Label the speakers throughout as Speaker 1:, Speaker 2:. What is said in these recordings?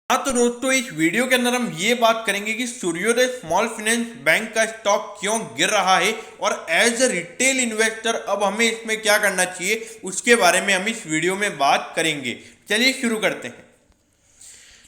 Speaker 1: हाँ तो दोस्तों इस वीडियो के अंदर हम ये बात करेंगे कि सूर्योदय स्मॉल फाइनेंस बैंक का स्टॉक क्यों गिर रहा है और एज अ रिटेल इन्वेस्टर अब हमें इसमें क्या करना चाहिए उसके बारे में हम इस वीडियो में बात करेंगे। चलिए शुरू करते हैं।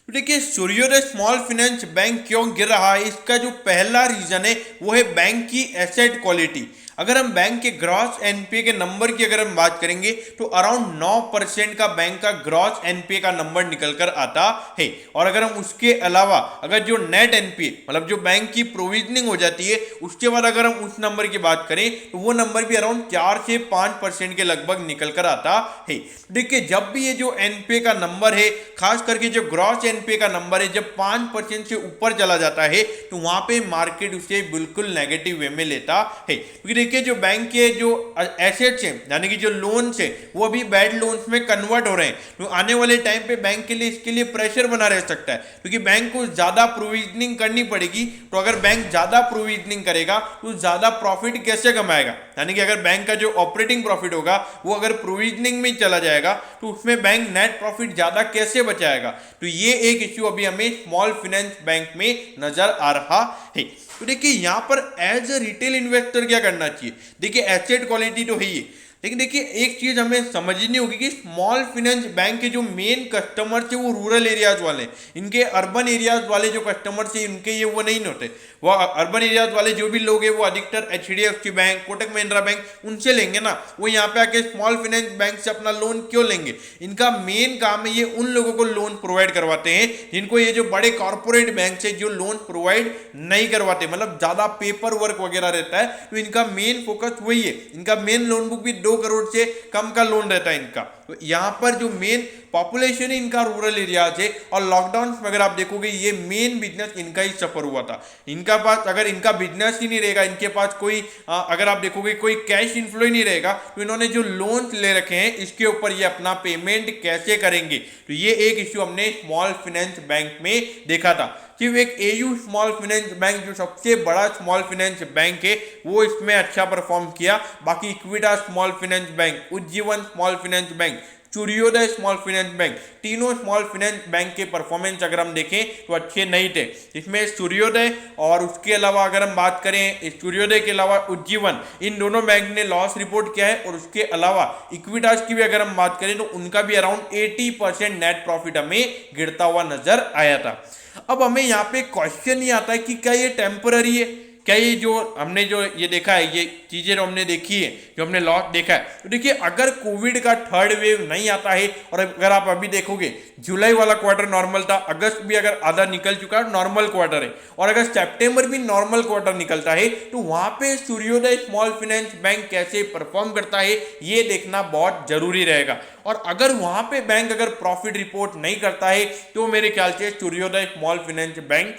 Speaker 1: तो देखिए सूर्योदय स्मॉल फाइनेंस बैंक क्यों गिर रहा है, इसका जो पहला रीजन है वो है बैंक की एसेट क्वालिटी। अगर हम बैंक के ग्रॉस एनपीए के नंबर की अगर हम बात करेंगे तो अराउंड 9% का बैंक का ग्रॉस एनपीए का नंबर निकल कर आता है। और अगर हम उसके अलावा अगर जो नेट एनपीए मतलब जो बैंक की प्रोविजनिंग हो जाती है उसके बाद अगर हम उस नंबर की बात करें तो वो नंबर भी अराउंड 4 से 5% के लगभग निकल कर आता है। देखिए जब भी ये जो एनपीए का नंबर है, खास करके जो ग्रॉस एनपीए का नंबर है, जब 5% से ऊपर चला जाता है तो वहां पे मार्केट उसे बिल्कुल नेगेटिव वे में लेता है। क्योंकि देखिए जो बैंक के जो एसेट्स हैं यानी कि जो लोन्स है वो अभी बैड लोन्स में कन्वर्ट हो रहे हैं, तो आने वाले टाइम पे बैंक के लिए इसके लिए प्रेशर बना रह सकता है क्योंकि बैंक को ज्यादा प्रोविजनिंग करनी पड़ेगी। तो अगर बैंक ज्यादा प्रोविजनिंग करेगा तो ज्यादा प्रॉफिट कैसे कमाएगा, यानी कि अगर बैंक का जो ऑपरेटिंग प्रॉफिट होगा वो अगर प्रोविजनिंग में चला जाएगा तो उसमें बैंक नेट प्रॉफिट ज्यादा कैसे बचाएगा। तो ये एक इश्यू अभी हमें स्मॉल फाइनेंस बैंक में नजर आ रहा है। तो देखिए यहां पर एज अ रिटेल इन्वेस्टर क्या करना चाहिए। देखिए एसेट क्वालिटी तो है ही, लेकिन देखिए एक चीज हमें समझनी होगी कि स्मॉल फाइनेंस बैंक के जो मेन कस्टमर्स है वो रूरल एरियाज वाले, इनके अर्बन एरियाज वाले जो कस्टमर्स है इनके ये वो नहीं होते। वो अर्बन एरियाज वाले जो भी लोग हैं वो अधिकतर HDFC bank, Kotak Mahindra bank उनसे लेंगे ना। वो यहाँ पे आके स्मॉल फाइनेंस बैंक से अपना लोन क्यों लेंगे। इनका मेन काम है ये उन लोगों को लोन प्रोवाइड करवाते हैं जिनको ये जो बड़े कॉर्पोरेट बैंक से जो लोन प्रोवाइड नहीं करवाते, मतलब ज्यादा पेपर वर्क वगैरह रहता है। तो इनका मेन फोकस वही है, इनका मेन लोन बुक भी 2 करोड़ से कम का लोन रहता है इनका। तो यहाँ पर जो मेन पॉपुलेशन है इनका रूरल एरियाज है और लॉकडाउन में अगर आप देखोगे ये मेन बिजनेस इनका ही सफर हुआ था। इनका पास अगर इनका बिजनेस ही नहीं रहेगा, इनके पास कोई अगर आप देखोगे कोई कैश इनफ्लो ही नहीं रहेगा तो इन्होंने जो लोन ले रखे हैं इसके ऊपर ये अपना पेमेंट कैसे करेंगे। तो ये एक इश्यू हमने स्मॉल फाइनेंस बैंक में देखा था। सिर्फ एक एयू स्मॉल फाइनेंस बैंक जो सबसे बड़ा स्मॉल फाइनेंस बैंक है वो इसमें अच्छा परफॉर्म किया। बाकी Equitas small finance bank, Ujjivan small finance bank, सूर्योदय स्मॉल फाइनेंस बैंक, तीनों स्मॉल फाइनेंस बैंक के परफॉर्मेंस अगर हम देखें तो अच्छे नहीं थे। इसमें सूर्योदय और उसके अलावा अगर हम बात करें सूर्योदय के अलावा उज्जीवन, इन दोनों बैंक ने लॉस रिपोर्ट किया है। और उसके अलावा इक्विटास की भी अगर हम बात करें तो उनका भी अराउंड 80% नेट प्रॉफिट हमें गिरता हुआ नजर आया था। अब हमें यहाँ पे क्वेश्चन ये आता है कि क्या ये टेम्पररी है, क्या ये जो हमने जो ये देखा है ये चीजें जो हमने देखी है, जो हमने लॉस देखा है। तो देखिए अगर कोविड का थर्ड वेव नहीं आता है और अगर आप अभी देखोगे जुलाई वाला क्वार्टर नॉर्मल था, अगस्त भी अगर आधा निकल चुका है नॉर्मल क्वार्टर है, और अगर सितंबर भी नॉर्मल क्वार्टर निकलता है तो वहां पे सूर्योदय स्मॉल फाइनेंस बैंक कैसे परफॉर्म करता है ये देखना बहुत जरूरी रहेगा। और अगर वहां पे बैंक अगर प्रॉफिट रिपोर्ट नहीं करता है तो मेरे ख्याल से सूर्योदय स्मॉल फाइनेंस बैंक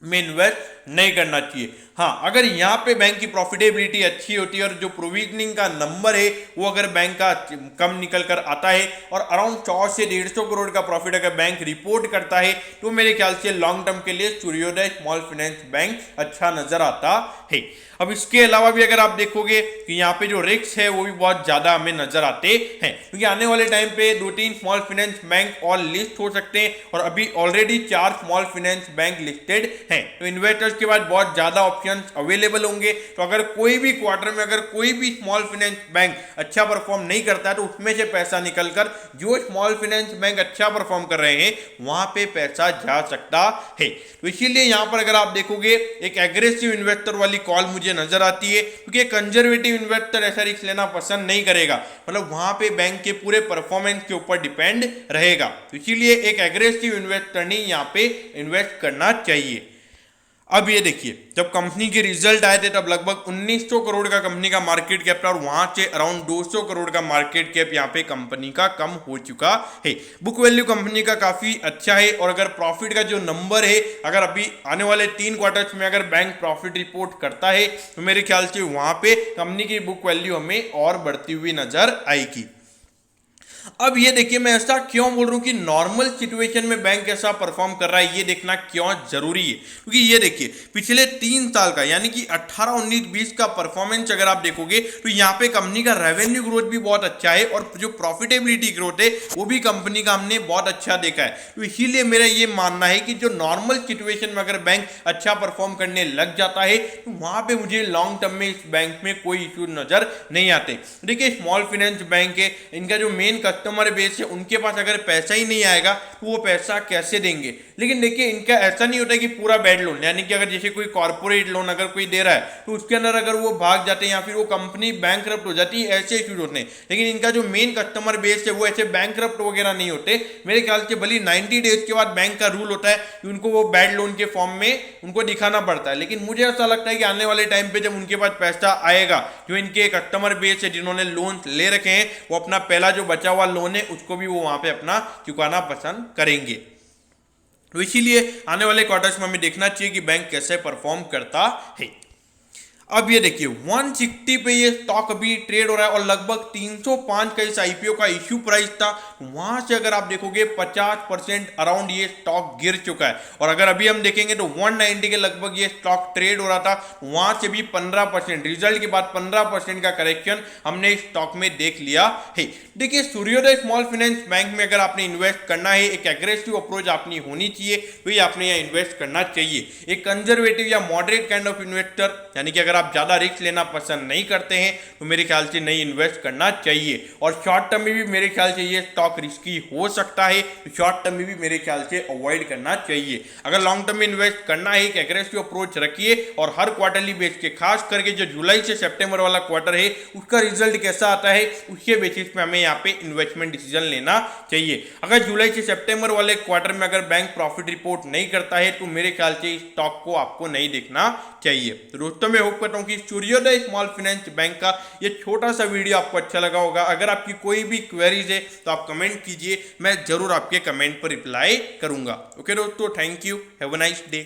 Speaker 1: में इन्वेस्ट नहीं करना चाहिए। हाँ अगर यहाँ पे बैंक की प्रॉफिटेबिलिटी अच्छी होती है और जो प्रोविजनिंग का नंबर है वो अगर बैंक का कम निकल कर आता है और अराउंड 100 से 150 करोड़ का प्रॉफिट अगर बैंक रिपोर्ट करता है तो मेरे ख्याल से लॉन्ग टर्म के लिए सूर्योदय स्मॉल फाइनेंस बैंक अच्छा नजर आता है। अब इसके अलावा भी अगर आप देखोगे कि यहाँ पे जो रिस्क है वो भी बहुत ज्यादा हमें नजर आते हैं क्योंकि आने वाले टाइम पे 2-3 स्मॉल फाइनेंस बैंक और लिस्ट हो सकते हैं और अभी already 4 small finance bank listed हैं। तो इन्वेस्टर्स के बाद बहुत ज्यादा ऑप्शंस अवेलेबल होंगे। तो अगर कोई भी क्वार्टर में अगर कोई भी स्मॉल फाइनेंस बैंक अच्छा परफॉर्म नहीं करता है तो उसमें से पैसा निकलकर जो स्मॉल फाइनेंस बैंक अच्छा परफॉर्म कर रहे हैं वहां पे पैसा जा सकता है। तो इसीलिए यहां पर अगर आप देखोगे एक एग्रेसिव इन्वेस्टर वाली कॉल मुझे नजर आती है क्योंकि कंजर्वेटिव इन्वेस्टर ऐसा रिस्क लेना पसंद नहीं करेगा, मतलब वहां पे बैंक के पूरे परफॉर्मेंस के ऊपर डिपेंड रहेगा। तो इसीलिए एक एग्रेसिव इन्वेस्टर ने यहां पे इन्वेस्ट करना चाहिए। अब ये देखिए जब कंपनी के रिजल्ट आए थे तब लगभग 1900 करोड़ का कंपनी का मार्केट कैप था और वहां से अराउंड 200 करोड़ का मार्केट कैप यहाँ पे कंपनी का कम हो चुका है। बुक वैल्यू कंपनी का काफी अच्छा है और अगर प्रॉफिट का जो नंबर है अगर अभी आने वाले 3 क्वार्टर्स में अगर बैंक प्रॉफिट रिपोर्ट करता है तो मेरे ख्याल से वहां पे कंपनी की बुक वैल्यू हमें और बढ़ती हुई नजर आएगी। अब ये देखिए मैं ऐसा क्यों बोल रहा हूँ कि नॉर्मल सिचुएशन में बैंक ऐसा परफॉर्म कर रहा है, ये देखना क्यों जरूरी है। क्योंकि ये देखिए पिछले 3 साल का यानी कि 18, 19, 20 का परफॉर्मेंस अगर आप देखोगे तो यहाँ पे कंपनी का रेवेन्यू ग्रोथ भी बहुत अच्छा है और जो प्रॉफिटेबिलिटी ग्रोथ है वो भी कंपनी का हमने बहुत अच्छा देखा है। तो इसीलिए मेरा ये मानना है कि जो नॉर्मल सिचुएशन में अगर बैंक अच्छा परफॉर्म करने लग जाता है तो वहां पे मुझे लॉन्ग टर्म में इस बैंक में कोई इश्यू नजर नहीं आते। देखिए स्मॉल फाइनेंस बैंक है, इनका जो मेन कस्टमर बेस है उनके पास अगर पैसा ही नहीं आएगा तो वो पैसा कैसे देंगे। लेकिन देखिए इनका ऐसा नहीं होता कि पूरा बैड लोन, यानी कि अगर जैसे कोई कॉर्पोरेट लोन अगर कोई दे रहा है तो उसके अंदर अगर वो भाग जाते हैं या फिर वो कंपनी बैंकरप्ट हो जाती है, ऐसे इश्यूज होते हैं। लेकिन इनका जो मेन कस्टमर बेस है वो ऐसे बैंकरप्ट वगैरह नहीं होते। मेरे ख्याल से भले 90 डेज के बाद बैंक का रूल होता है कि उनको वो बैड लोन के फॉर्म में उनको दिखाना पड़ता है। लेकिन मुझे ऐसा लगता है कि आने वाले टाइम पे जब उनके पास पैसा आएगा, जो इनके कस्टमर बेस है जिन्होंने लोन ले रखे हैं, वो अपना पहला जो बचा हुआ लोन है उसको भी वो वहां पे अपना चुकाना पसंद करेंगे। तो इसीलिए आने वाले क्वार्टर्स में हमें देखना चाहिए कि बैंक कैसे परफॉर्म करता है। अब ये देखिए 160 पे ये स्टॉक अभी ट्रेड हो रहा है और लगभग 305 का इस आईपीओ का इश्यू प्राइस था। वहां से अगर आप देखोगे 50% अराउंड ये स्टॉक गिर चुका है। और अगर अभी हम देखेंगे तो 190 के लगभग ये स्टॉक ट्रेड हो रहा था, वहां से भी 15% रिजल्ट के बाद 15% का करेक्शन हमने इस स्टॉक में देख लिया है। देखिए सूर्योदय स्मॉल फाइनेंस बैंक में अगर आपने इन्वेस्ट करना है, एक एग्रेसिव अप्रोच अपनी होनी चाहिए, तो ये आपने यहाँ इन्वेस्ट करना चाहिए। एक कंजर्वेटिव या मॉडरेट काइंड ऑफ इन्वेस्टर, यानी कि अगर आप ज्यादा रिस्क लेना पसंद नहीं करते हैं तो मेरे ख्याल से नहीं इन्वेस्ट करना चाहिए। और शॉर्ट टर्म में भी मेरे ख्याल से ये स्टॉक रिस्की हो सकता है, तो शॉर्ट टर्म में भी मेरे ख्याल से अवॉइड करना चाहिए। अगर लॉन्ग टर्म में इन्वेस्ट करना है, एक एग्रेसिव अप्रोच रखिए और हर क्वार्टरली बेस के, खास करके जो जुलाई से सितंबर वाला क्वार्टर है उसका रिजल्ट कैसा आता है उसके बेसिस पे हमें यहाँ पे इन्वेस्टमेंट डिसीजन लेना चाहिए। अगर जुलाई से सितंबर वाले क्वार्टर में अगर बैंक प्रॉफिट रिपोर्ट नहीं करता है तो मेरे ख्याल से इस स्टॉक को आपको नहीं देखना चाहिए। तो दोस्तों मैं होप करता हूँ कि सूर्योदय स्मॉल फाइनेंस बैंक का ये छोटा सा वीडियो आपको अच्छा लगा होगा। अगर आपकी कोई भी क्वेरीज है तो आप कमेंट कीजिए, मैं जरूर आपके कमेंट पर रिप्लाई करूंगा। ओके दोस्तों, thank you, have a nice day.